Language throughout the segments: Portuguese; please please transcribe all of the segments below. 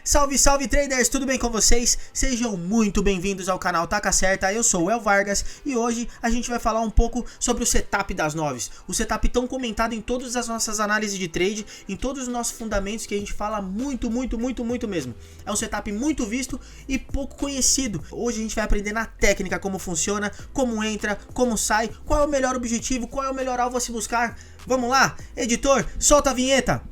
Salve, salve traders, tudo bem com vocês? Sejam muito bem-vindos ao canal Taca Certa, eu sou o El Vargas e hoje a gente vai falar um pouco sobre o setup das noves. O setup tão comentado em todas as nossas análises de trade, em todos os nossos fundamentos que a gente fala muito mesmo. É um setup muito visto e pouco conhecido. Hoje a gente vai aprender na técnica como funciona, como entra, como sai, qual é o melhor objetivo, qual é o melhor alvo a se buscar. Vamos lá, editor, solta a vinheta!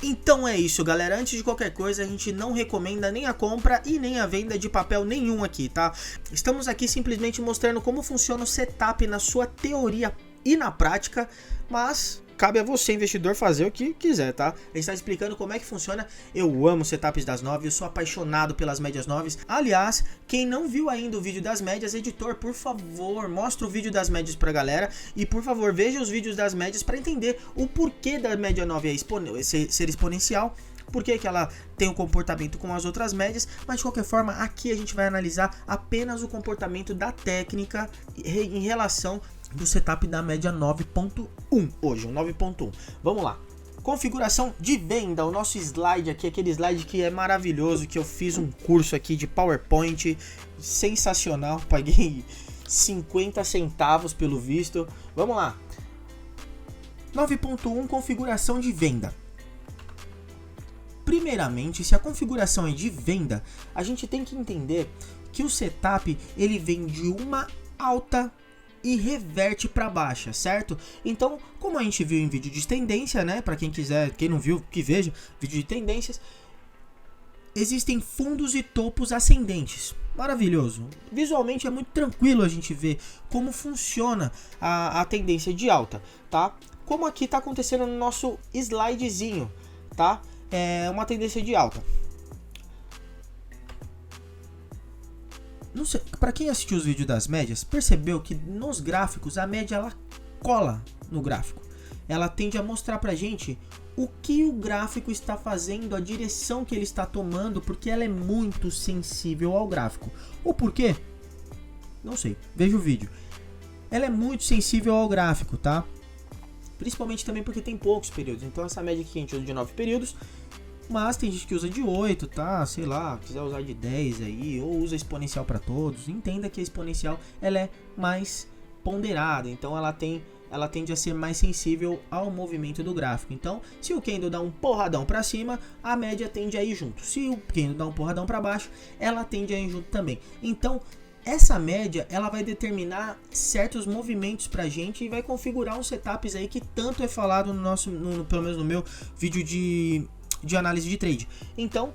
Então é isso, galera. Antes de qualquer coisa, a gente não recomenda nem a compra e nem a venda de papel nenhum aqui, tá? Estamos aqui simplesmente mostrando como funciona o setup na sua teoria e na prática, mas cabe a você, investidor, fazer o que quiser, tá? A gente está explicando como é que funciona. Eu amo setups das noves, eu sou apaixonado pelas médias noves. Aliás, quem não viu ainda o vídeo das médias, editor, por favor, mostra o vídeo das médias pra galera. E por favor, veja os vídeos das médias para entender o porquê da média 9 ser exponencial. Por que ela tem um comportamento com as outras médias, mas de qualquer forma aqui a gente vai analisar apenas o comportamento da técnica em relação do setup da média 9.1 hoje, o 9.1. Vamos lá. Configuração de venda, o nosso slide aqui, aquele slide que é maravilhoso, que eu fiz um curso aqui de PowerPoint, sensacional, paguei 50 centavos pelo visto. Vamos lá. 9.1, configuração de venda. Primeiramente, se a configuração é de venda, a gente tem que entender que o setup ele vem de uma alta e reverte para baixa, certo? Então, como a gente viu em vídeo de tendência, né? Para quem quiser, quem não viu, que veja vídeo de tendências, existem fundos e topos ascendentes. Maravilhoso. Visualmente é muito tranquilo a gente ver como funciona a tendência de alta, tá? Como aqui tá acontecendo no nosso slidezinho, tá? É uma tendência de alta. Para quem assistiu os vídeos das médias, percebeu que nos gráficos a média ela cola no gráfico. Ela tende a mostrar pra gente o que o gráfico está fazendo, a direção que ele está tomando, porque ela é muito sensível ao gráfico. O porquê? Não sei, veja o vídeo. Ela é muito sensível ao gráfico, tá? Principalmente também porque tem poucos períodos. Então essa média aqui a gente usa de 9 períodos. Mas tem gente que usa de 8, tá? Sei lá, quiser usar de 10 aí, ou usa exponencial para todos. Entenda que a exponencial ela é mais ponderada, então ela tende a ser mais sensível ao movimento do gráfico. Então, se o candle dá um porradão para cima, a média tende a ir junto. Se o candle dá um porradão para baixo, ela tende a ir junto também. Então, essa média ela vai determinar certos movimentos pra gente e vai configurar uns setups aí que tanto é falado pelo menos no meu vídeo de análise de trade. Então,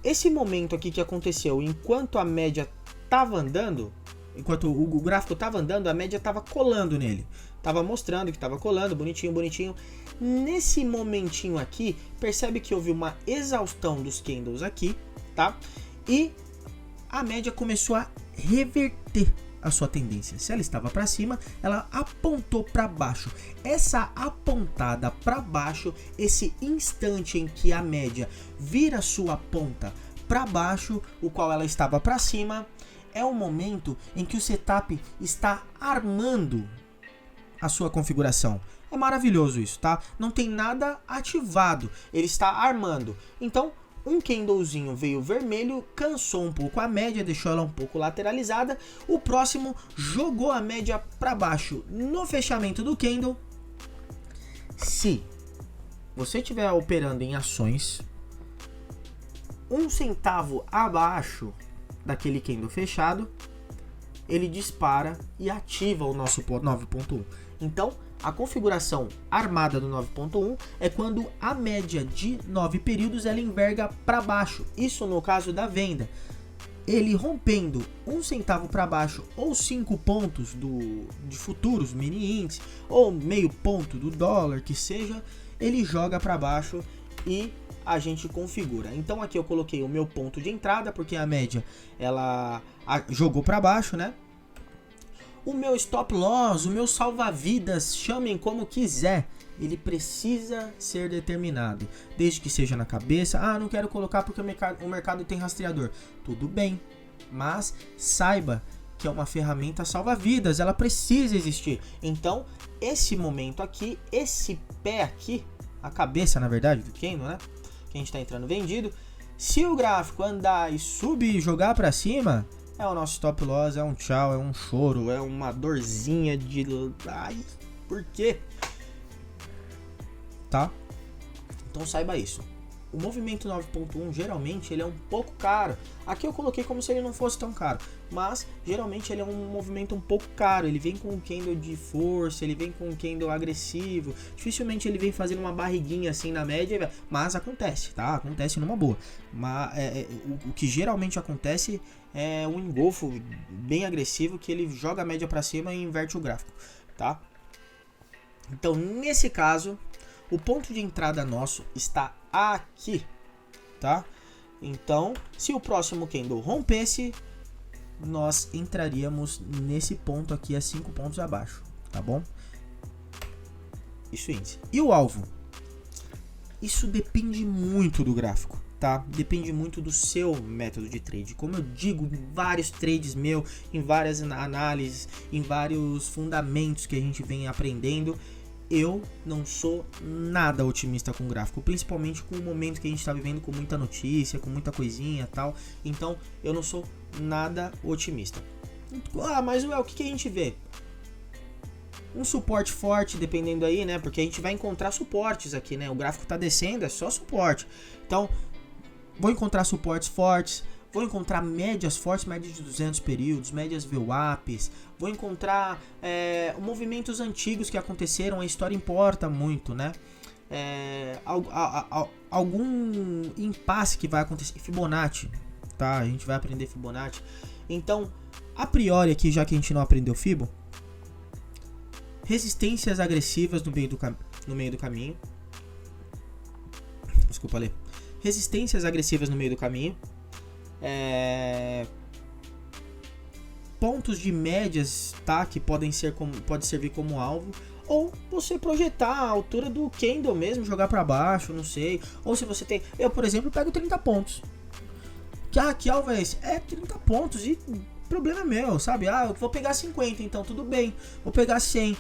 esse momento aqui que aconteceu, enquanto a média estava andando, enquanto o gráfico estava andando, a média estava colando nele. Estava mostrando que estava colando, bonitinho. Nesse momentinho aqui, percebe que houve uma exaustão dos candles aqui, tá? E a média começou a reverter a sua tendência. Se ela estava para cima, ela apontou para baixo. Essa apontada para baixo, esse instante em que a média vira sua ponta para baixo, o qual ela estava para cima, é o momento em que o setup está armando a sua configuração. É maravilhoso isso, tá? Não tem nada ativado, ele está armando. Então, um candlezinho veio vermelho, cansou um pouco a média, deixou ela um pouco lateralizada. O próximo jogou a média para baixo no fechamento do candle. Se você estiver operando em ações, 1 centavo abaixo daquele candle fechado, ele dispara e ativa o nosso 9.1. Então, a configuração armada do 9.1 é quando a média de 9 períodos ela enverga para baixo. Isso no caso da venda. Ele rompendo 1 centavo para baixo ou 5 pontos de futuros mini índice ou meio ponto do dólar, que seja, ele joga para baixo e a gente configura. Então aqui eu coloquei o meu ponto de entrada porque a média ela jogou para baixo, né? O meu stop loss, o meu salva-vidas, chamem como quiser, ele precisa ser determinado, desde que seja na cabeça. Não quero colocar porque o mercado tem rastreador. Tudo bem, mas saiba que é uma ferramenta salva-vidas, ela precisa existir. Então, esse momento aqui, esse pé aqui, a cabeça, na verdade, do candle, né, que a gente está entrando vendido, se o gráfico andar e subir e jogar para cima, é o nosso stop loss, é um tchau, é um choro, é uma dorzinha de... Ai, por quê? Tá? Então saiba isso. O movimento 9.1 geralmente ele é um pouco caro. Aqui eu coloquei como se ele não fosse tão caro, mas geralmente ele é um movimento um pouco caro. Ele vem com um candle de força, ele vem com um candle agressivo. Dificilmente ele vem fazendo uma barriguinha assim na média, mas acontece, tá? Acontece numa boa. Mas o que geralmente acontece é um engolfo bem agressivo que ele joga a média para cima e inverte o gráfico, tá? Então nesse caso o ponto de entrada nosso está aqui, tá? Então, se o próximo candle rompesse, nós entraríamos nesse ponto aqui a 5 pontos abaixo, tá bom? Isso índice. E o alvo? Isso depende muito do gráfico, tá? Depende muito do seu método de trade. Como eu digo, em vários trades em várias análises, em vários fundamentos que a gente vem aprendendo, eu não sou nada otimista com o gráfico, principalmente com o momento que a gente está vivendo, com muita notícia, com muita coisinha e tal. Então, eu não sou nada otimista. Mas o que a gente vê? Um suporte forte, dependendo aí, né? Porque a gente vai encontrar suportes aqui, né? O gráfico tá descendo, é só suporte. Então, vou encontrar suportes fortes. Vou encontrar médias fortes, médias de 200 períodos, médias VWAPs. Vou encontrar movimentos antigos que aconteceram, a história importa muito, né? Algum impasse que vai acontecer. Fibonacci, tá? A gente vai aprender Fibonacci. Então, a priori aqui, já que a gente não aprendeu Fibo, resistências agressivas no meio do caminho. Desculpa, Lê. Resistências agressivas no meio do caminho. Pontos de médias, tá? Que pode servir como alvo, ou você projetar a altura do candle mesmo, jogar para baixo, não sei. Ou se você tem, eu por exemplo pego 30 pontos. Que alvo é esse? 30 pontos e problema meu, sabe? Eu vou pegar 50, então tudo bem. Vou pegar 100,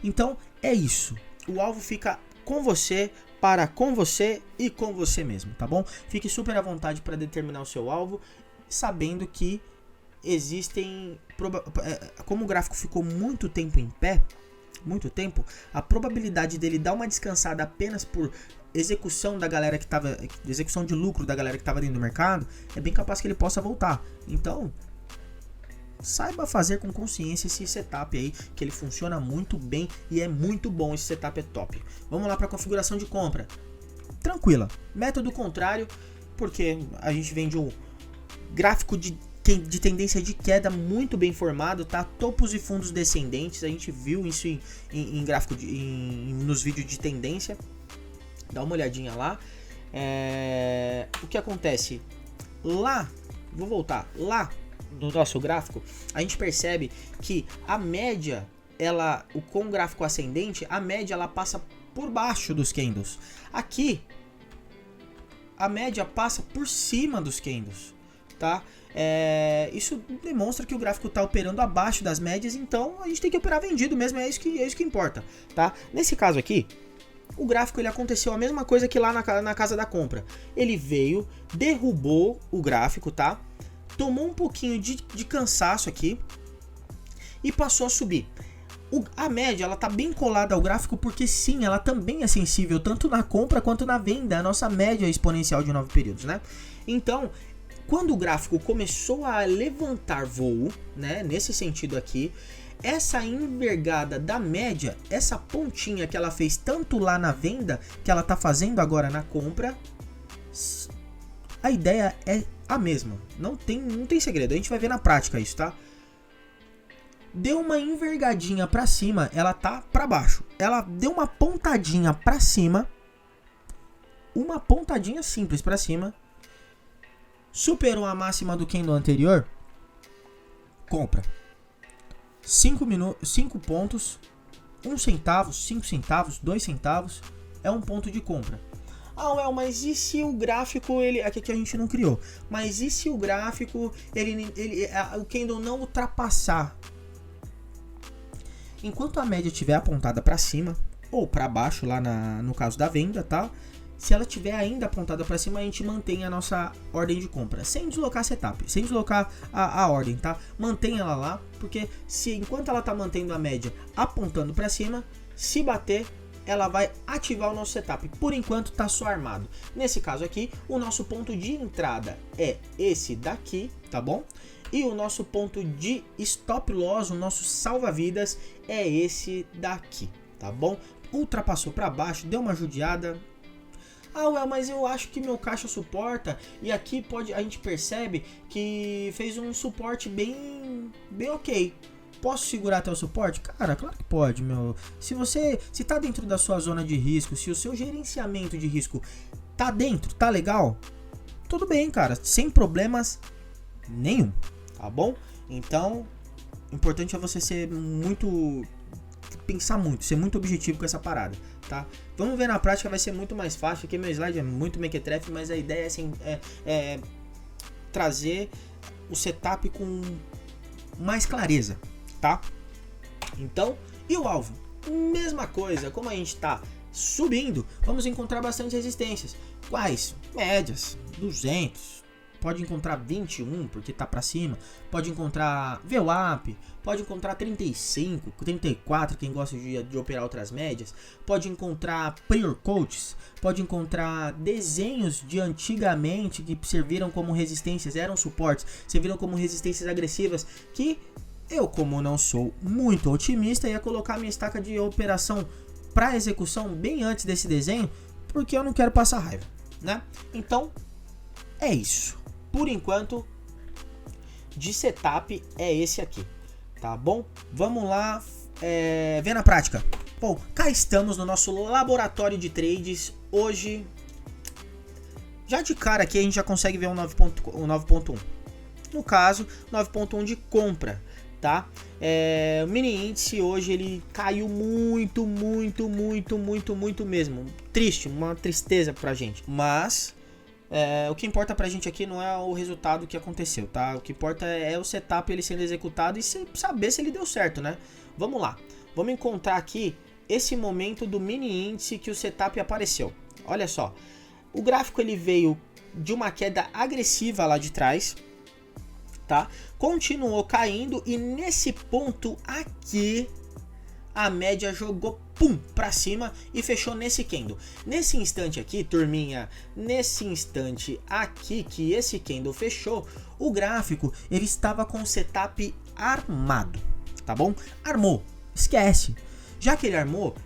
então é isso. O alvo fica com você, com você e com você mesmo, tá bom? Fique super à vontade para determinar o seu alvo, sabendo que existem, como o gráfico ficou muito tempo em pé, a probabilidade dele dar uma descansada apenas por execução de lucro da galera que estava dentro do mercado, é bem capaz que ele possa voltar. Então, saiba fazer com consciência esse setup aí, que ele funciona muito bem e é muito bom, esse setup é top. Vamos lá para a configuração de compra. Tranquila, método contrário, porque a gente vem de um gráfico de tendência de queda muito bem formado, tá? Topos e fundos descendentes, a gente viu isso em gráfico nos vídeos de tendência. Dá uma olhadinha lá. O que acontece? Vou voltar lá no nosso gráfico, a gente percebe que a média, com o gráfico ascendente, a média ela passa por baixo dos candles. Aqui, a média passa por cima dos candles, tá? Isso demonstra que o gráfico está operando abaixo das médias, então a gente tem que operar vendido mesmo, é isso que importa, tá? Nesse caso aqui, o gráfico ele aconteceu a mesma coisa que lá na casa da compra. Ele veio, derrubou o gráfico, tá? Tomou um pouquinho de cansaço aqui e passou a subir. A média ela tá bem colada ao gráfico porque sim, ela também é sensível tanto na compra quanto na venda. A nossa média exponencial de 9 períodos, né? Então, quando o gráfico começou a levantar voo, né, nesse sentido aqui, essa envergada da média, essa pontinha que ela fez tanto lá na venda, que ela tá fazendo agora na compra, a ideia é a mesma. Não tem segredo, a gente vai ver na prática isso, tá? Deu uma envergadinha pra cima, ela tá pra baixo. Ela deu uma pontadinha pra cima, uma pontadinha simples pra cima, superou a máxima do candle anterior, compra. 5 pontos, 1 centavo, 5 centavos, 2 centavos é um ponto de compra. Ah, Well, mas e se o gráfico, aqui a gente não criou, mas e se o gráfico, o candle não ultrapassar? Enquanto a média estiver apontada para cima ou para baixo, lá no caso da venda, tá? Se ela estiver ainda apontada para cima, a gente mantém a nossa ordem de compra, sem deslocar a setup, sem deslocar a ordem, tá? Mantém ela lá, porque enquanto ela tá mantendo a média apontando para cima, se bater, ela vai ativar o nosso setup. Por enquanto tá só armado. Nesse caso aqui, o nosso ponto de entrada é esse daqui, tá bom? E o nosso ponto de stop loss, o nosso salva-vidas, é esse daqui, tá bom? Ultrapassou para baixo, deu uma judiada. Ah, Well, mas eu acho que meu caixa suporta, e aqui a gente percebe que fez um suporte bem ok. Posso segurar até o suporte? Cara, claro que pode, meu. Se tá dentro da sua zona de risco, se o seu gerenciamento de risco tá dentro, tá legal, tudo bem, cara, sem problemas nenhum, tá bom? Então, o importante é você pensar muito, ser muito objetivo com essa parada, tá? Vamos ver na prática, vai ser muito mais fácil, aqui meu slide é muito mequetrefe, mas a ideia é trazer o setup com mais clareza, tá? Então, e o alvo? Mesma coisa, como a gente tá subindo, vamos encontrar bastante resistências. Quais? Médias, 200, pode encontrar 21 porque tá para cima, pode encontrar VWAP, pode encontrar 35, 34, quem gosta de operar outras médias, pode encontrar prior quotes, pode encontrar desenhos de antigamente que serviram como resistências, eram suportes, serviram como resistências agressivas, que eu, como não sou muito otimista, ia colocar minha estaca de operação para execução bem antes desse desenho, porque eu não quero passar raiva, né? Então, é isso. Por enquanto, de setup é esse aqui, tá bom? Vamos lá ver na prática. Bom, cá estamos no nosso laboratório de trades. Hoje, já de cara aqui a gente já consegue ver um 9.1. No caso, 9.1 de compra, tá? O mini índice hoje ele caiu muito mesmo. Triste, uma tristeza pra gente. Mas o que importa pra gente aqui não é o resultado que aconteceu, tá? O que importa é o setup ele sendo executado e saber se ele deu certo, né? Vamos lá. Vamos encontrar aqui esse momento do mini índice que o setup apareceu. Olha só. O gráfico ele veio de uma queda agressiva lá de trás, tá? Continuou caindo e nesse ponto aqui a média jogou pra cima e fechou nesse candle. Nesse instante aqui, turminha, nesse instante aqui que esse candle fechou, o gráfico ele estava com o setup armado, tá bom? Armou, esquece. Já que ele armou,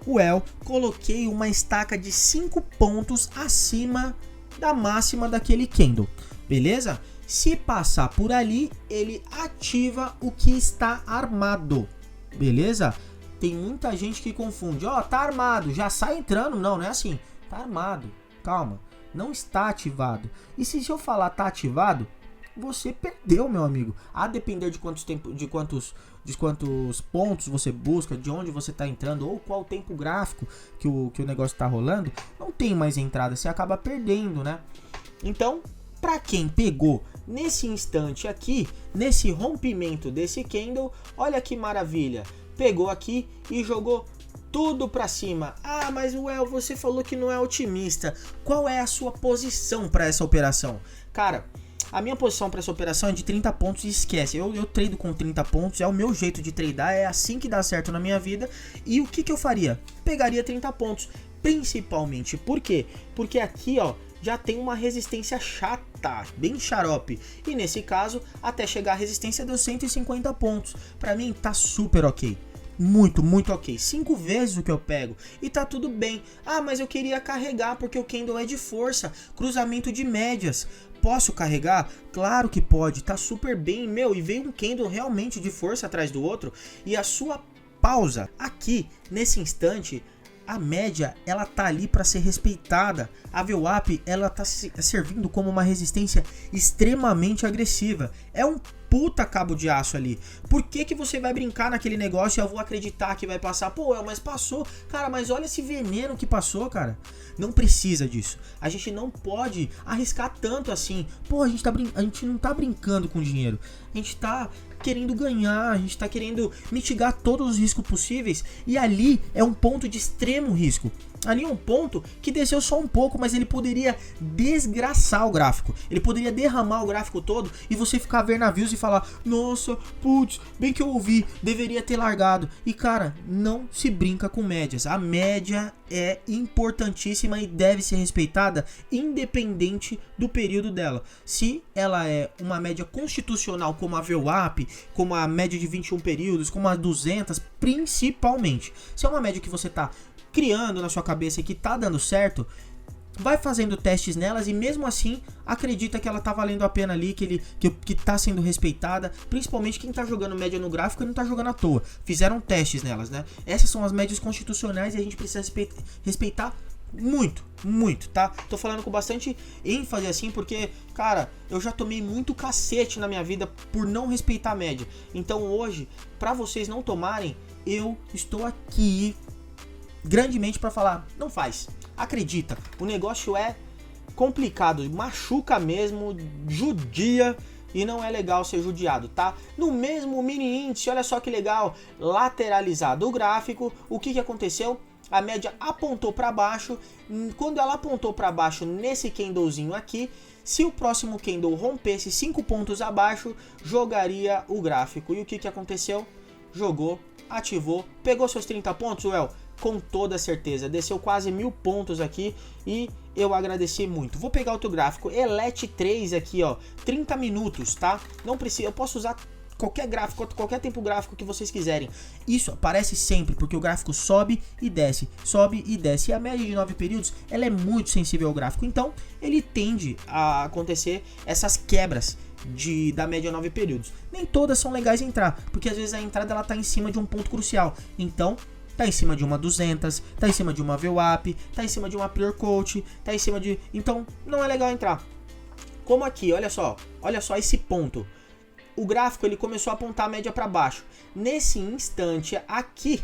o El, coloquei uma estaca de 5 pontos acima da máxima daquele candle, beleza? Se passar por ali, ele ativa o que está armado, beleza? Tem muita gente que confunde, tá armado, já sai entrando. Não é assim, tá armado, calma, não está ativado. E se eu falar tá ativado, você perdeu, meu amigo. A depender de quantos pontos você busca, de onde você está entrando, ou qual tempo gráfico que o negócio está rolando, não tem mais entrada, você acaba perdendo, né? Então, para quem pegou nesse instante aqui, nesse rompimento desse candle, olha que maravilha. Pegou aqui e jogou tudo para cima. Ah, mas Well, você falou que não é otimista. Qual é a sua posição para essa operação? Cara, a minha posição para essa operação é de 30 pontos e esquece. Eu trado com 30 pontos, é o meu jeito de tradar, é assim que dá certo na minha vida. E o que eu faria? Pegaria 30 pontos, principalmente. Por quê? Porque aqui, já tem uma resistência chata, bem xarope. E nesse caso, até chegar a resistência deu 150 pontos. Para mim tá super ok. Muito ok. 5 vezes o que eu pego. E tá tudo bem. Ah, mas eu queria carregar porque o candle é de força. Cruzamento de médias. Posso carregar? Claro que pode. Tá super bem, meu. E veio um candle realmente de força atrás do outro. E a sua pausa aqui, nesse instante, a média, ela tá ali para ser respeitada. A VWAP, ela tá servindo como uma resistência extremamente agressiva. É um puta cabo de aço ali. Por que que você vai brincar naquele negócio e eu vou acreditar que vai passar? Pô, mas passou. Cara, mas olha esse veneno que passou, cara. Não precisa disso. A gente não pode arriscar tanto assim. Pô, a gente não tá brincando com dinheiro. A gente tá querendo ganhar, a gente tá querendo mitigar todos os riscos possíveis. E ali é um ponto de extremo risco. Ali é um ponto que desceu só um pouco, mas ele poderia desgraçar o gráfico. Ele poderia derramar o gráfico todo e você ficar ver navios e falar: nossa, putz, bem que eu ouvi, deveria ter largado. E cara, não se brinca com médias. A média é importantíssima e deve ser respeitada independente do período dela. Se ela é uma média constitucional como a VWAP, como a média de 21 períodos, como a 200, principalmente. Se é uma média que você tá criando na sua cabeça e que tá dando certo, vai fazendo testes nelas e mesmo assim acredita que ela tá valendo a pena ali, que tá sendo respeitada, principalmente quem tá jogando média no gráfico e não tá jogando à toa. Fizeram testes nelas, né? Essas são as médias constitucionais e a gente precisa respeitar muito, muito, tá? Tô falando com bastante ênfase assim porque, cara, eu já tomei muito cacete na minha vida por não respeitar a média. Então hoje, pra vocês não tomarem, eu estou aqui grandemente para falar: não faz, acredita, o negócio é complicado, machuca mesmo, judia e não é legal ser judiado, tá? No mesmo mini índice, olha só que legal, lateralizado o gráfico, o que aconteceu? A média apontou para baixo. Quando ela apontou para baixo nesse candlezinho aqui, se o próximo candle rompesse 5 pontos abaixo, jogaria o gráfico. E o que aconteceu? Jogou, ativou, pegou seus 30 pontos, Well? Com toda certeza, desceu quase 1000 pontos aqui e eu agradeci muito. Vou pegar outro gráfico, Elet 3 aqui, ó, 30 minutos, tá? Não precisa, eu posso usar qualquer gráfico, qualquer tempo gráfico que vocês quiserem. Isso aparece sempre, porque o gráfico sobe e desce, sobe e desce. E a média de 9 períodos, ela é muito sensível ao gráfico, então ele tende a acontecer essas quebras da média 9 períodos. Nem todas são legais de entrar, porque às vezes a entrada ela tá em cima de um ponto crucial. Então, tá em cima de uma 200, tá em cima de uma VWAP, tá em cima de uma Clear Coat, tá em cima de... Então, não é legal entrar. Como aqui, olha só esse ponto. O gráfico ele começou a apontar a média para baixo. Nesse instante aqui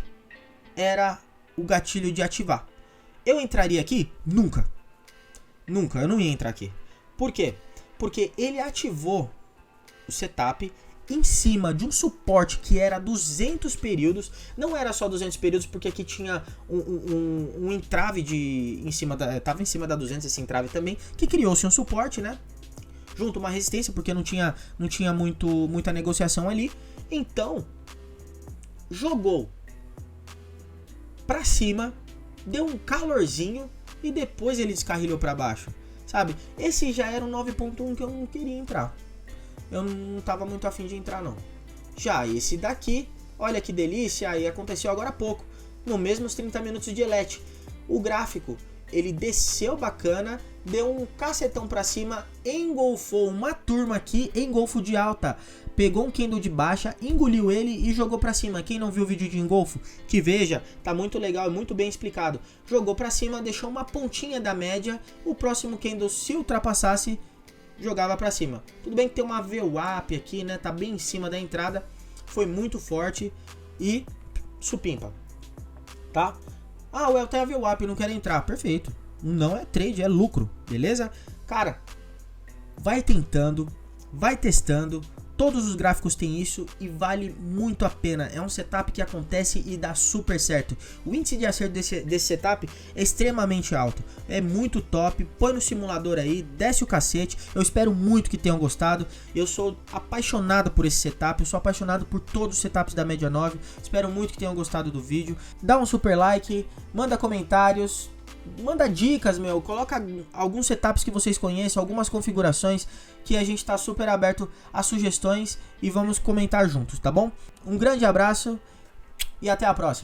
era o gatilho de ativar. Eu entraria aqui? Nunca. Nunca, eu não ia entrar aqui. Por quê? Porque ele ativou o setup em cima de um suporte que era 200 períodos. Não era só 200 períodos, porque aqui tinha um entrave em cima da... Tava em cima da 200 esse entrave também, que criou-se um suporte, né? Junto uma resistência, porque não tinha muita negociação ali. Então, jogou pra cima, deu um calorzinho e depois ele descarrilhou pra baixo, sabe? Esse já era um 9.1 que eu não queria entrar. Eu não tava muito afim de entrar, não. Já esse daqui, olha que delícia, aí aconteceu agora há pouco, no mesmos 30 minutos de Elet. O gráfico, ele desceu bacana, deu um cacetão pra cima, engolfou uma turma aqui, engolfo de alta. Pegou um candle de baixa, engoliu ele e jogou pra cima. Quem não viu o vídeo de engolfo, que veja, tá muito legal e muito bem explicado. Jogou pra cima, deixou uma pontinha da média, o próximo candle, se ultrapassasse, jogava pra cima. Tudo bem que tem uma VWAP aqui, né? Tá bem em cima da entrada. Foi muito forte e supimpa, tá? Ah, o El tem a VWAP, não quero entrar. Perfeito. Não é trade, é lucro, beleza? Cara, vai tentando, vai testando. Todos os gráficos têm isso e vale muito a pena. É um setup que acontece e dá super certo. O índice de acerto desse setup é extremamente alto. É muito top. Põe no simulador aí, desce o cacete. Eu espero muito que tenham gostado. Eu sou apaixonado por esse setup. Eu sou apaixonado por todos os setups da média 9. Espero muito que tenham gostado do vídeo. Dá um super like, manda comentários. Manda dicas, coloca alguns setups que vocês conhecem, algumas configurações que a gente tá super aberto a sugestões e vamos comentar juntos, tá bom? Um grande abraço e até a próxima.